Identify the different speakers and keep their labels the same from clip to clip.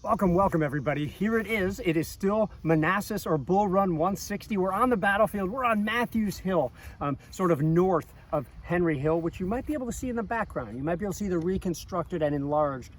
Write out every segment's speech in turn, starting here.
Speaker 1: Welcome, welcome everybody. Here it is. It is still Manassas or Bull Run 160. We're on the battlefield. We're on Matthews Hill, sort of north of Henry Hill, which you might be able to see in the background. You might be able to see the reconstructed and enlarged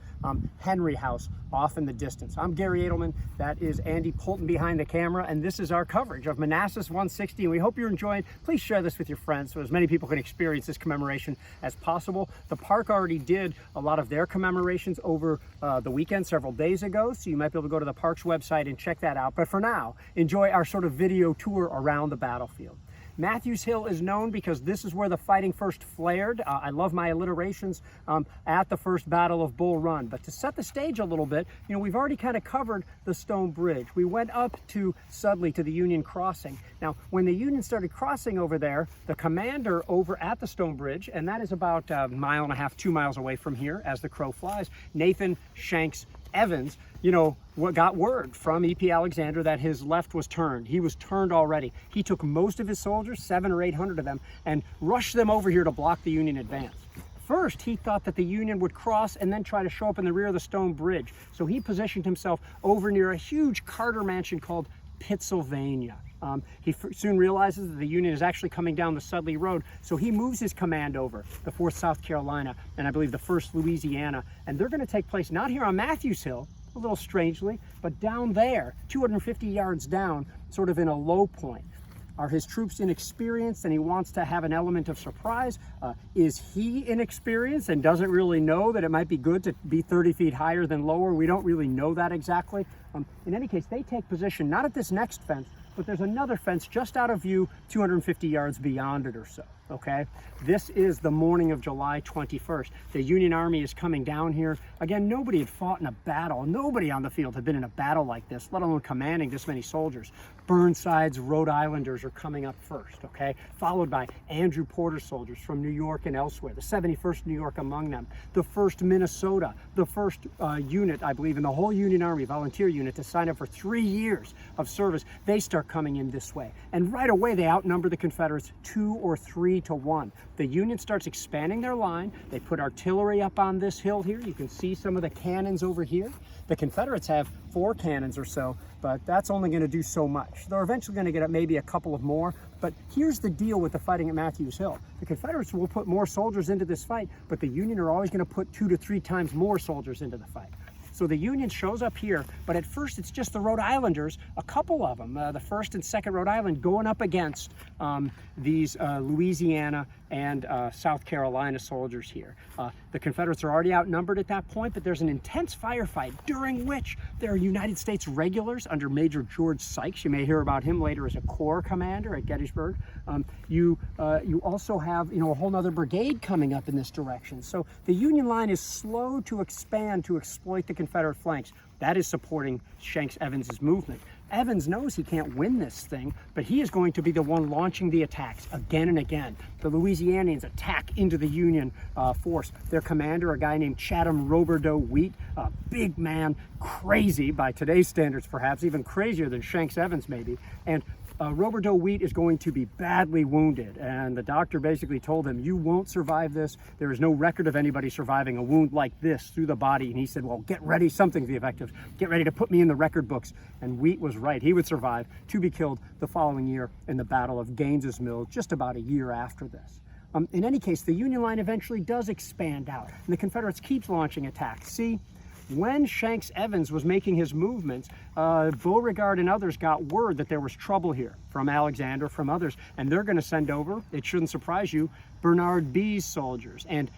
Speaker 1: Henry House off in the distance. I'm Garry Adelman. That is Andy Poulton behind the camera, and this is our coverage of Manassas 160, and we hope you're enjoying. Please share this with your friends so as many people can experience this commemoration as possible. The park already did a lot of their commemorations over the weekend several days ago, so you might be able to go to the park's website and check that out. But for now, enjoy our sort of video tour around the battlefield. Matthews Hill is known because this is where the fighting first flared. I love my alliterations at the First Battle of Bull Run. But to set the stage a little bit, you know, we've already kind of covered the stone bridge. We went up to Sudley to the Union Crossing. Now, when the Union started crossing over there, the commander over at the stone bridge, and that is about a mile and a half, 2 miles away from here as the crow flies, Nathan Shanks Evans, you know, got word from E.P. Alexander that his left was turned. He was turned already. He took most of his soldiers, 700 or 800 of them, and rushed them over here to block the Union advance. First, he thought that the Union would cross and then try to show up in the rear of the stone bridge. So he positioned himself over near a huge Carter mansion called Pittsylvania. He soon realizes that the Union is actually coming down the Sudley Road, so he moves his command over, the 4th South Carolina, and I believe the 1st Louisiana, and they're going to take place not here on Matthews Hill, a little strangely, but down there, 250 yards down, sort of in a low point. Are his troops inexperienced and he wants to have an element of surprise? Is he inexperienced and doesn't really know that it might be good to be 30 feet higher than lower? We don't really know that exactly. In any case, they take position not at this next fence, but there's another fence just out of view 250 yards beyond it or so, okay? This is the morning of July 21st. The Union Army is coming down here. Again, nobody had fought in a battle. Nobody on the field had been in a battle like this, let alone commanding this many soldiers. Burnside's Rhode Islanders are coming up first, okay? Followed by Andrew Porter's soldiers from New York and elsewhere, the 71st New York among them, the 1st Minnesota, the 1st unit, I believe, in the whole Union Army, volunteer unit, to sign up for 3 years of service. They start coming in this way. And right away, they outnumber the Confederates 2 or 3 to 1. The Union starts expanding their line. They put artillery up on this hill here. You can see some of the cannons over here. The Confederates have 4 cannons or so, but that's only going to do so much. They're eventually going to get up maybe a couple of more, but here's the deal with the fighting at Matthews Hill. The Confederates will put more soldiers into this fight, but the Union are always going to put 2 to 3 times more soldiers into the fight. So the Union shows up here, but at first it's just the Rhode Islanders, a couple of them, the 1st and 2nd Rhode Island, going up against these Louisiana and South Carolina soldiers here. The Confederates are already outnumbered at that point, but there's an intense firefight during which there are United States regulars under Major George Sykes. You may hear about him later as a Corps commander at Gettysburg. You also have, you know, a whole other brigade coming up in this direction. So the Union line is slow to expand to exploit the Confederate flanks. That is supporting Shanks Evans's movement. Evans knows he can't win this thing, but he is going to be the one launching the attacks again and again. The Louisianians attack into the Union force. Their commander, a guy named Chatham Roberdeau Wheat, a big man, crazy by today's standards perhaps, even crazier than Shanks Evans maybe, and Roberdeau Wheat is going to be badly wounded, and the doctor basically told him, you won't survive this. There is no record of anybody surviving a wound like this through the body. And he said, well, get ready, something to the effect of, get ready to put me in the record books. And Wheat was right. He would survive to be killed the following year in the Battle of Gaines's Mill, just about a year after this. In any case, the Union line eventually does expand out, and the Confederates keep launching attacks. See, when Shanks Evans was making his movements, Beauregard and others got word that there was trouble here from Alexander, from others, and they're going to send over, it shouldn't surprise you, Bernard Bee's soldiers and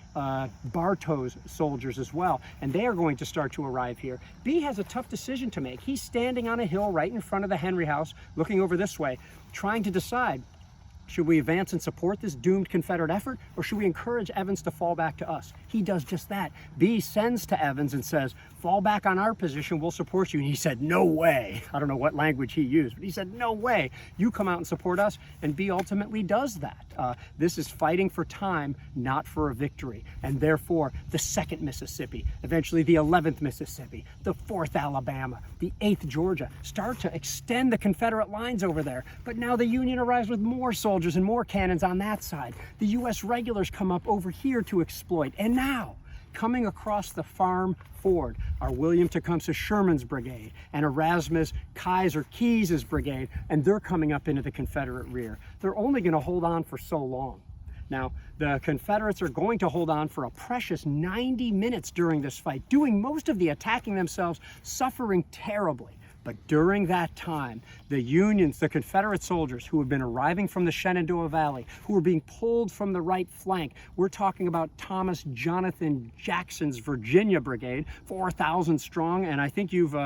Speaker 1: Bartow's soldiers as well, and they are going to start to arrive here. Bee has a tough decision to make. He's standing on a hill right in front of the Henry House, looking over this way, trying to decide, should we advance and support this doomed Confederate effort, or should we encourage Evans to fall back to us? He does just that. Bee sends to Evans and says, fall back on our position, we'll support you. And he said, no way. I don't know what language he used, but he said, no way. You come out and support us. And Bee ultimately does that. This is fighting for time, not for a victory. And therefore, the 2nd Mississippi, eventually the 11th Mississippi, the 4th Alabama, the 8th Georgia, start to extend the Confederate lines over there. But now the Union arrives with more soldiers and more cannons on that side. The U.S. regulars come up over here to exploit. And now, Coming across the farm ford are William Tecumseh Sherman's brigade and Erasmus Kaiser Keyes' brigade, and they're coming up into the Confederate rear. They're only going to hold on for so long. Now, the Confederates are going to hold on for a precious 90 minutes during this fight, doing most of the attacking themselves, suffering terribly. But during that time, the Unions, the Confederate soldiers who have been arriving from the Shenandoah Valley, who are being pulled from the right flank, we're talking about Thomas Jonathan Jackson's Virginia Brigade, 4,000 strong, and I think you've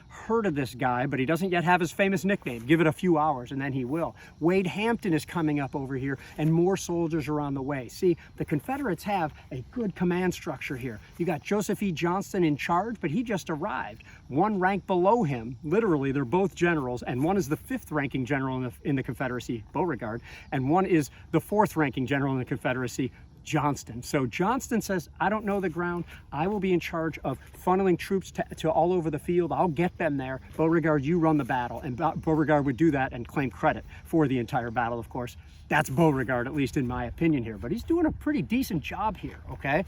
Speaker 1: heard of this guy, but he doesn't yet have his famous nickname. Give it a few hours and then he will. Wade Hampton is coming up over here, and more soldiers are on the way. See, the Confederates have a good command structure here. You got Joseph E. Johnston in charge, but he just arrived. One rank below him, literally, they're both generals, and one is the 5th ranking general in the Confederacy, Beauregard, and one is the 4th ranking general in the Confederacy, Johnston. So Johnston says, I don't know the ground. I will be in charge of funneling troops to all over the field. I'll get them there. Beauregard, you run the battle. And Beauregard would do that and claim credit for the entire battle, of course. That's Beauregard, at least in my opinion here. But he's doing a pretty decent job here, okay?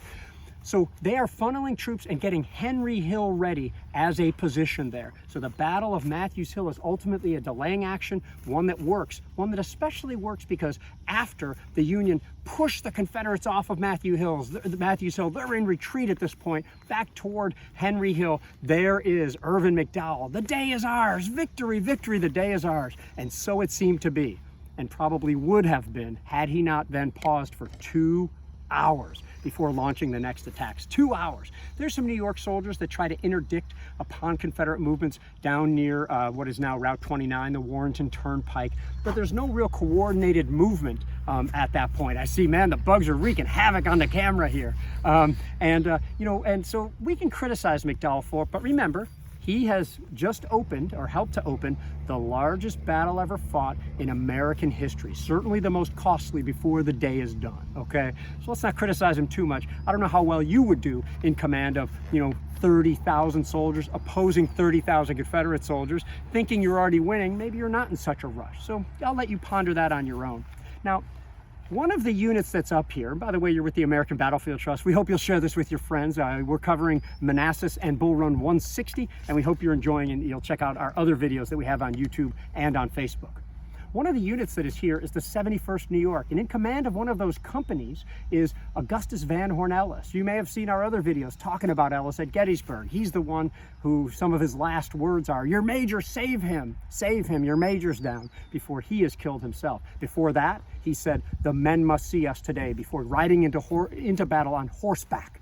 Speaker 1: So they are funneling troops and getting Henry Hill ready as a position there. So the Battle of Matthews Hill is ultimately a delaying action, one that works, one that especially works because after the Union pushed the Confederates off of Matthews Hill, they're in retreat at this point, back toward Henry Hill. There is Irvin McDowell. The day is ours. Victory, victory, the day is ours. And so it seemed to be, and probably would have been had he not then paused for 2 hours before launching the next attacks. 2 hours. There's some New York soldiers that try to interdict upon Confederate movements down near what is now Route 29, the Warrenton Turnpike, but there's no real coordinated movement at that point. I see, man, the bugs are wreaking havoc on the camera here. And so we can criticize McDowell for it, but remember, he has just opened, or helped to open, the largest battle ever fought in American history. Certainly the most costly before the day is done, okay? So let's not criticize him too much. I don't know how well you would do in command of, 30,000 soldiers opposing 30,000 Confederate soldiers, thinking you're already winning. Maybe you're not in such a rush. So I'll let you ponder that on your own. Now, one of the units that's up here, by the way, you're with the American Battlefield Trust. We hope you'll share this with your friends. We're covering Manassas and Bull Run 160, and we hope you're enjoying, and you'll check out our other videos that we have on YouTube and on Facebook. One of the units that is here is the 71st New York, and in command of one of those companies is Augustus Van Horn Ellis. You may have seen our other videos talking about Ellis at Gettysburg. He's the one who some of his last words are, "Your major, save him, your major's down," before he is killed himself. Before that, he said, "The men must see us today," before riding into battle on horseback.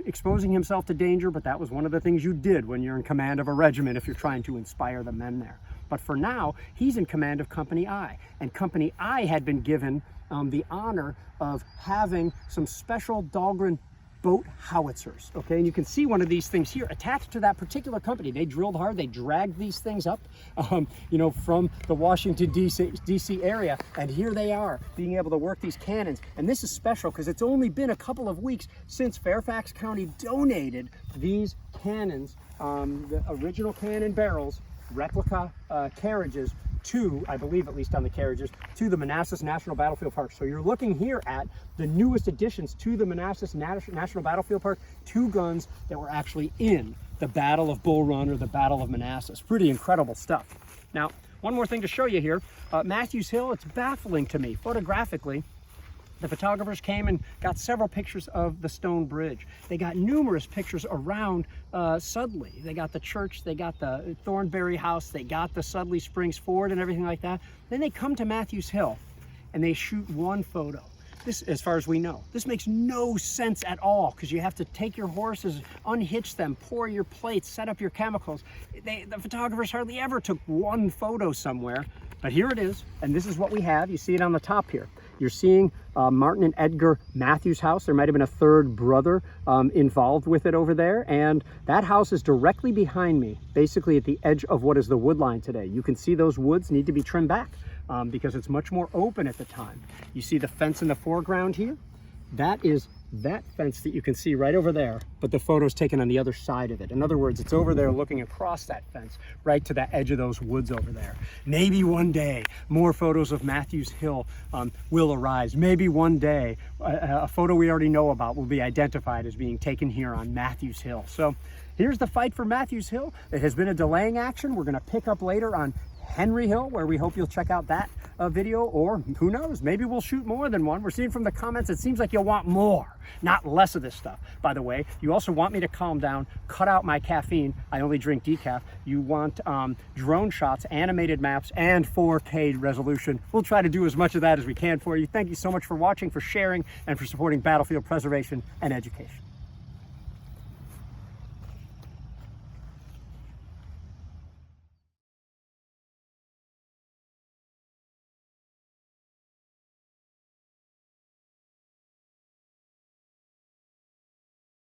Speaker 1: Exposing himself to danger, but that was one of the things you did when you're in command of a regiment if you're trying to inspire the men there. But for now, he's in command of Company I, and Company I had been given the honor of having some special Dahlgren boat howitzers, okay? And you can see one of these things here attached to that particular company. They drilled hard, they dragged these things up, from the Washington, D.C. area, and here they are, being able to work these cannons. And this is special because it's only been a couple of weeks since Fairfax County donated these cannons, the original cannon barrels, replica carriages, to, I believe at least on the carriages, to the Manassas National Battlefield Park. So you're looking here at the newest additions to the Manassas National Battlefield Park, 2 guns that were actually in the Battle of Bull Run or the Battle of Manassas. Pretty incredible stuff. Now, one more thing to show you here. Matthews Hill, it's baffling to me photographically. The photographers came and got several pictures of the stone bridge. They got numerous pictures around Sudley. They got the church, they got the Thornberry House, they got the Sudley Springs Ford and everything like that. Then they come to Matthews Hill and they shoot one photo. This, as far as we know, this makes no sense at all because you have to take your horses, unhitch them, pour your plates, set up your chemicals. The photographers hardly ever took one photo somewhere, but here it is, and this is what we have. You see it on the top here. You're seeing Martin and Edgar Matthews' house. There might have been a third brother involved with it over there, and that house is directly behind me, basically at the edge of what is the wood line today. You can see those woods need to be trimmed back because it's much more open at the time. You see the fence in the foreground here? That is that fence that you can see right over there, but the photo's taken on the other side of it. In other words, it's over there looking across that fence, right to the edge of those woods over there. Maybe one day more photos of Matthews Hill will arise. Maybe one day a photo we already know about will be identified as being taken here on Matthews Hill. So here's the fight for Matthews Hill. It has been a delaying action. We're going to pick up later on Henry Hill, where we hope you'll check out that video, or who knows, maybe we'll shoot more than one. We're seeing from the comments it seems like you'll want more, not less of this stuff. By the way, you also want me to calm down, cut out my caffeine. I only drink decaf. You want drone shots, animated maps, and 4K resolution. We'll try to do as much of that as we can for you. Thank you so much for watching, for sharing, and for supporting battlefield preservation and education.